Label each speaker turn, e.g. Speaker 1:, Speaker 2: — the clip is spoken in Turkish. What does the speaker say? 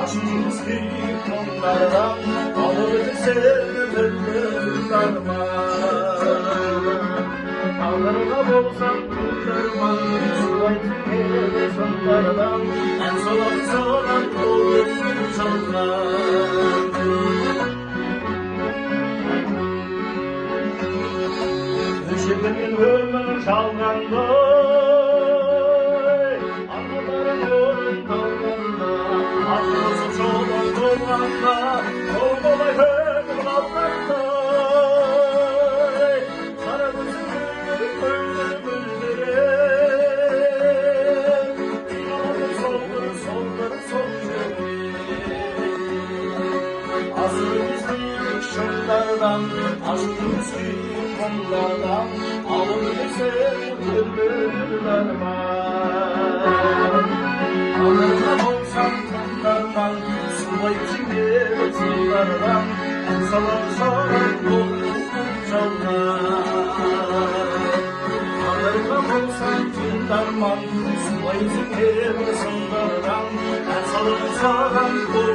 Speaker 1: aşkımız kıyıp onlardan alır sevdim Ağlarına bolsam kurtarmam Sulaytın sonlardan en solan olur çallar Düşürdün ömür çalganda Anıların yorun dalganda Aklımızı çoğun dolganda Olmalay ömür dalganda Sarımızı öldürür İnanın solları Azımızın şunlardan Aşkımız onlardan alır sevdirler Alırına olsam onlardan Sıvay içinde sınırlardan Salar olur çallar Alırına olsam onlardan Sıvay içinde sınırlardan Salar olur